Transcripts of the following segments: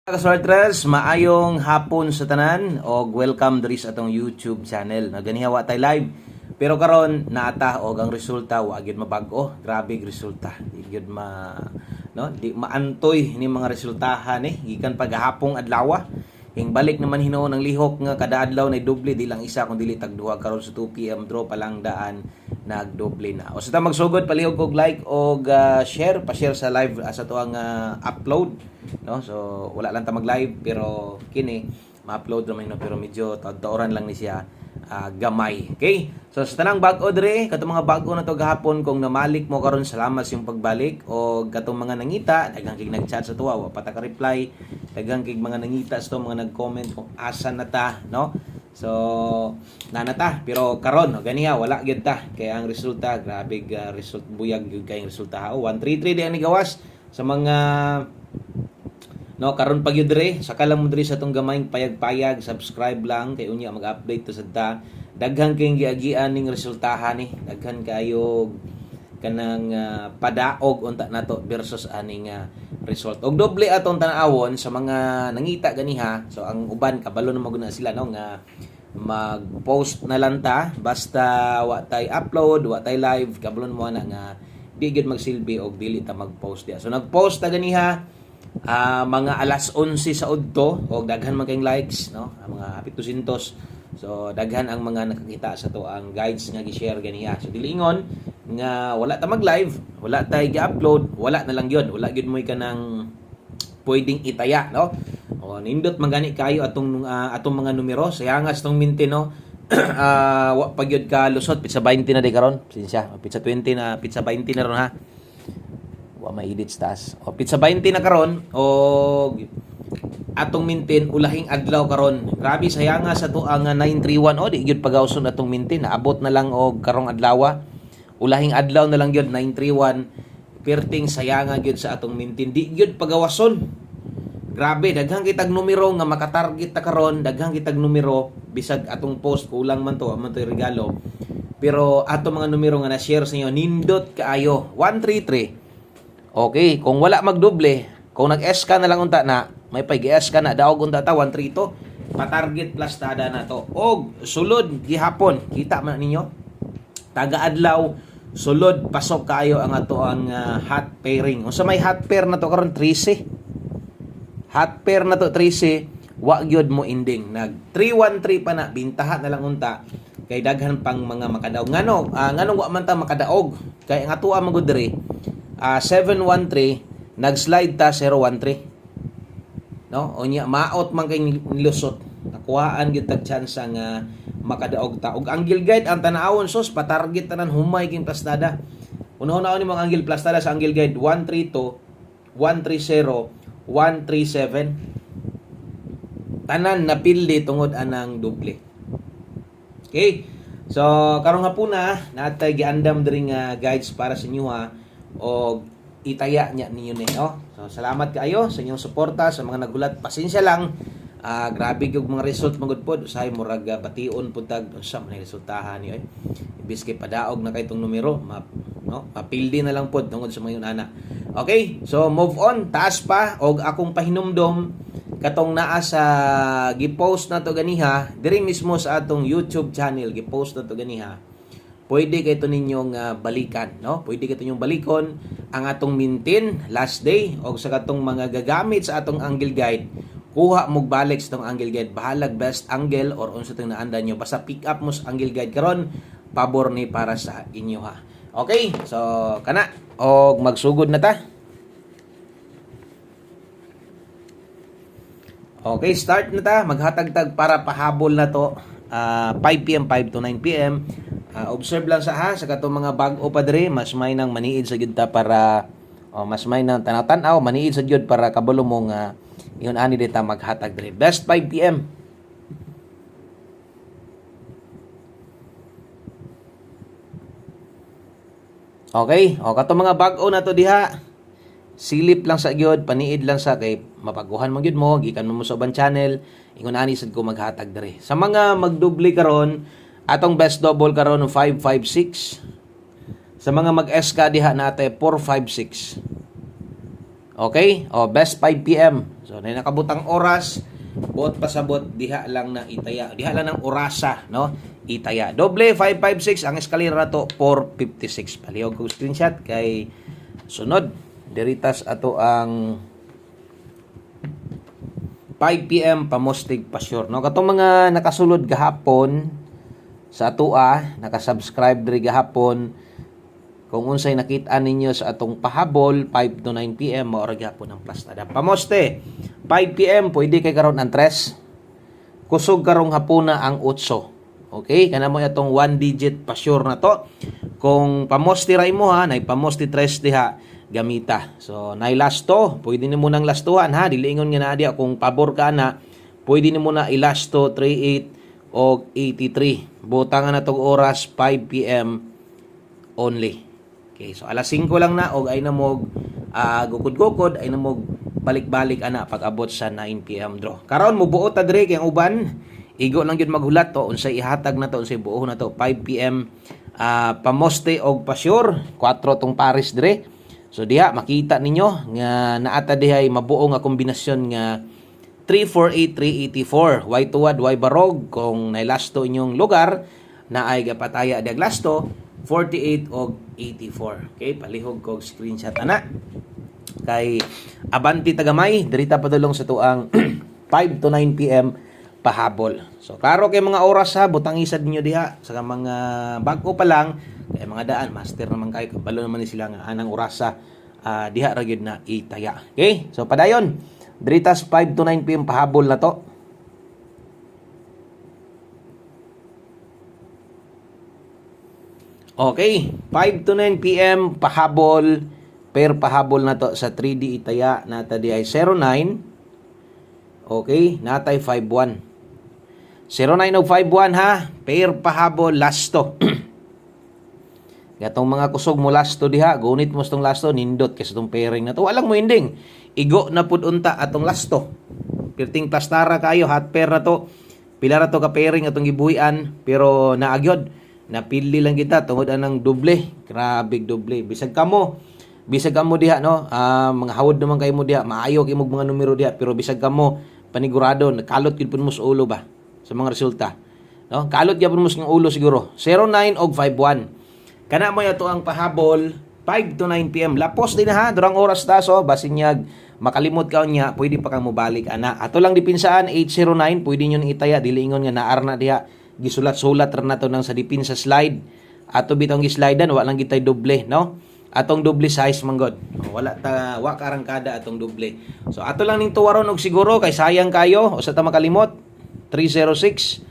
Kaswartres, maayong hapon sa tanan o welcome diri sa atong YouTube channel. Ganihawa tay live. Pero karon naata og ang resulta wa gyud mabag-o. Grabe resulta. Di gyud di maantoy ni mga resultahan gikan pagahapong adlaw. Ing balik naman hinuon ang lihok nga kada adlaw na doble di lang isa kun dili tag duha karon sa 2 PM draw pa lang daan nagdoble na. O sa ta magsugod palihog og like og share, pa-share sa live sa tuang upload, no? So wala lang ta mag-live pero kini ma-upload naman no, pero medyo taoran lang ni siya gamay. Okay? So sa tanang bag-o dire, katong mga bag-o na to gahapon kung namalik mo karon salamat sa yung pagbalik o katong mga nangita, daghang kig nag-chat sa tuwa, wa pa ta ka reply. Daghang kig mga nangita sa to, mga nag-comment kung asa na ta, no? So, nanata pero karon ganiya wala gyud ta kay ang resulta grabe result buyag gyud kay ang resulta. 133 di ang gawas sa mga no karon pa gyud dire saka lang mo dire sa tong gamayng payag-payag, subscribe lang kay unya mag-update to sadta. Daghang kay giagian ning resultahan daghan kayo kanang padaog unta nato versus aning result. Og doble atong tan-awon sa mga nangita ganiha. So ang uban kabalo na maguna sila no nga mag-post na lang ta basta wa tay upload, wa tay live, kabalo mo na nga di gyud magsilbi og dili ta mag-post dia. So nag-post ta ganiha mga alas 11 sa udto og daghan man kayong likes no, mga 700. So daghan ang mga nakakita sa to ang guides nga gi-share ganiha. So dili ingon nga wala ta mag-live, wala tay gi-upload, wala na lang gyud, wala gyud mo kanang pwedeng itaya no. O nindot mangani kayo atong mga numero, sayangas tong minti no. Wa pa gyud ka lusot pizza 20 na di karon. Sinsya, pizza 20 na, pizza 20 na ron ha. Wa ma-edit stas. O pizza 20 na karon og atong mintin ulahing adlaw karon. Grabe sayanga sa to ang 931 o di gyud pagawson atong mintin, naabot na lang og karong adlaw. Ulahing adlaw na lang gyud 931. Perting sayanga gyud sa atong mintin, di gyud pagawason. Grabe, daghang kitag numero nga makatarget ta karon, daghang kitag numero bisag atong post kulang man to regalo. Pero atong mga numero nga na-share sa inyo nindot kaayo 133. Okay, kung wala magdoble, kung nag-SK na lang unta na, may pag-SK na daog unta ta 132, pa-target plus tada na to. Og sulod gihapon, kita man ninyo. Taga-adlaw sulod pasok kaayo ang ato ang hot pairing. Unsa may hot pair na to karon 13. Hot pair na to 13, wa gyud mo ending. Nag 313 pa na bintahan na lang unta kay daghan pang mga makadaog. Ngano wa man ta makadaog kay ang atoa man gud diri 713 nag-slide ta 013. No? Unya maot man kay nilusot. Nakuhaan gyud tag chance nga makadaog ta. Og angle guide ang tanawon sos pa-target tanan humay king plastada. Una-una ni mga angle plastada sa angle guide 132, 130, 137 tanan napildi tungod anang doble. Okay, so karong hapon na natay giandam diri nga guides para sa inyo o itaya nya ninyo no. So salamat kaayo sa inyong suporta sa mga nagulat. Pasensya lang, grabe gyud mga result magud pod usahay murag bation pud tag unsa man resultahan niyo ibis kay padaog na kay tong numero no, mapildi na lang pod tungod sa mga ana. Okay, so move on, taas pa og akong pahinumdom katong naa sa gi-post na to ganiha diri mismo sa atong YouTube channel, gi-post na to ganiha. Pwede kay to ninyong balikan, no? Pwede kay to ninyong balikon ang atong mintin last day og sa katong mga gagamit sa atong angle guide. Kuha mo balik sa tong angle guide, bahalag best angle or unsa tong naandan nyo, basta pick up mo sa angle guide karon, pabor ni para sa inyo ha. Okay, so kana og magsugod na ta. Okay, start na ta, maghatag-tag para pahabol na to 5 PM 5 to 9 PM. Observe lang sa katong mga bag-o pa diri, mas may nang maniid sa gyud ta para mas may nang tanaw-tanaw, maniid sa gyud para kabalo mo nga yun ani dita maghatag diri. Best 5 PM. Okay, o katong mga bag-o na to diha. Silip lang sa gyud, paniid lang sa kay mapaguhan mo gyud mo, gikan mo sa uban channel, ingon ani sad ko maghatag diri. Sa mga magdoble karon, atong best double karon 556. Sa mga mag-SK diha natay 456. Okay? O best 5 PM. So na nakabutang oras, buot pasabot diha lang na itaya. Diha lang ng orasa, no? Itaya. Doble 556 ang eskalera na to 456. Palihog ko screenshot kay sunod. Diritas ato ang 5 PM pamostig pa sure, no? Katong mga nakasulod gahapon sa atua, nakasubscribe diri gahapon, kung unsay nakita ninyo sa atong pahabol 5 to 9 PM mao ra gyapon ang plastada. Pamoste 5 PM pwede kay karon ang 3. Kusog karong hapuna ang 8. Okay, kana mo atong 1 digit pa sure na to. Kung pamoste ra imo ha, nay pamoste 3 diha gamita. So nay lasto, pwede nimo nang lastuhan ha, dili ingon nga naa diha kung pabor ka na, pwede nimo na ilasto 38 o 83. Butangan na tong oras 5 PM only. Okay, so alas 5 lang na og ay na mo gukod-gukod, ay na mo balik-balik ana pag abot sa 9 PM draw. Karon mo buot ta dire kay ang uban igo lang gyud maghulat to unsay ihatag na to, unsay buo na to 5 PM pamoste og pasyur 4 tong pares dire. So diha makita ninyo nga naata diha ay mabuo nga kombinasyon nga 348-384. Why tuwad, why barog? Kung nailasto inyong lugar na ay gapataya diag lasto 48 og 84. Okay, palihog kog screenshot ana. Kay abanti tagamay, dirita padulong sa tuang 5 to 9 PM pahabol. So klaro kay mga oras ha, butang isad ninyo diha sa mga bago pa lang, kay mga daan master naman kayo, kabalo naman ni sila nga anang orasa diha ra gyud na itaya. Okay? So padayon, diritas 5 to 9 PM pahabol na to. Okay, 5 to 9 PM pahabol, per pahabol na to sa 3D itaya nata di ay 09. Okay, natay 51. 09 og 51 ha, per pahabol lasto. Gatong mga kusog mo lasto diha, gunit mo stong lasto nindot kasi tong pairing na to. Walang mo ending. Igo na pud unta atong lasto. Pirting plastara kayo, hot pair na to. Pila ra to ka pairing atong gibuhian pero naagyod. Napili lang kita tungod anang doble. Grabe doble. Bisag kamo diha no. Mga hawod naman kayo mo diha. Maayo kay mo mga numero diha pero bisag kamo panigurado nakalot gyud pud mo sa ulo ba sa mga resulta. No? Kalot gyud pud mo sa ulo siguro. 09 og 51. Kana mo ato ang pahabol 5 to 9 PM. Lapos din ha, durang oras ta so basinyag makalimot ka niya, pwede pa kang mobalik ana. Ato lang dipinsaan 809, pwede nyo itaya dili ingon nga naar na diha. Gisulat-sulat ra nato nang sa dipin sa slide. Ato bitong gi-slidean wa lang gitay doble, no? Atong doble size man god. Wala ta wa karangkada atong doble. So ato lang ning tuwaron og siguro kay sayang kayo o sa ta makalimot 306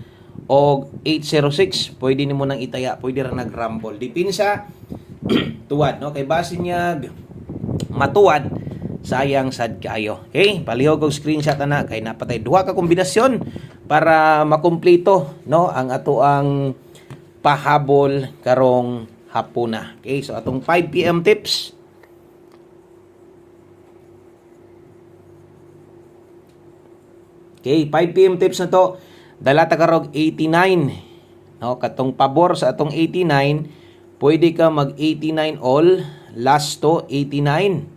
o 806 pwede nimo nang itaya, pwede ra nag-rumble. Dipinsa tuwad, no? Kay basin niya matuwad sayang sad kayo. Okay? Palihog og screenshot ana kay napatay duha ka kombinasyon para makumpleto no ang ato ang pahabol karong hapuna. Okay? So atong 5 PM tips. Okay, 5 PM tips na to. Dala ta karog 89. No, katong pabor sa atong 89, pwede ka mag 89 all, last to 89.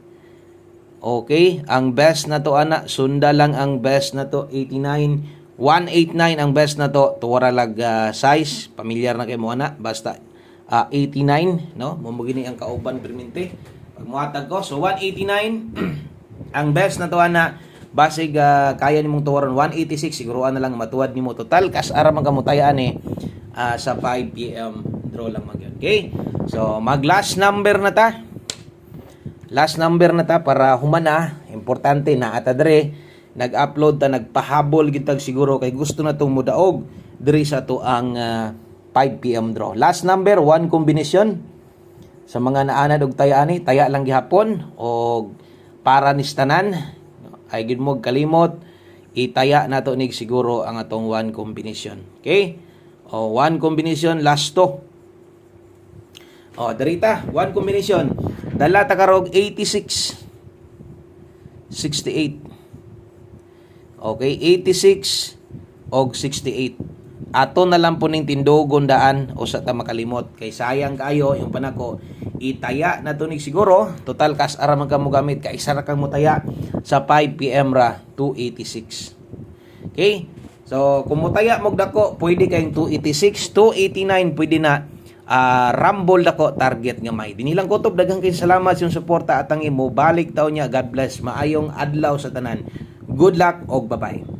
Okay, ang best na to ana, sunda lang ang best na to 89, 189 ang best na to, tuwara lag size, pamilyar na kay mo ana, basta 89, no? Mumugini ang kauban permente. Pag muhatag ko, so 189 ang best na to ana, basig kaya nimong tuwaron 186 siguro na lang matuwad nimo total kas ara man kamutayaan sa 5 PM draw lang mag yun. Okay? So mag last number na ta. Last number na ta para humana, importante na ata dre nag-upload ta, nagpahabol gitag siguro kay gusto na tong mudaog diri sa to ang 5 PM draw. Last number 1 combination sa mga naanad og tayani, taya lang gihapon og para nistanan ay gid mo kalimot itaya nato nig siguro ang atong 1 combination. Okay? O 1 combination last to. O darita 1 combination. Dala ta karog 86 68. Okay, 86 og 68. ato na lang po ning tindogon daan o sa ta makalimot kay sayang kayo yung panako itaya na tunig siguro total kas ara man ka mo gamit kay isa ra kang mutaya sa 5 PM ra 286. Okay, so kung mutaya mo dako pwede kayong 286, 289 pwede na. Rumble dako target nga may dinilang kutob. Daghang kay salamat yung suporta at ang imo balik taon niya. God bless, maayong adlaw sa tanan, good luck og bye bye.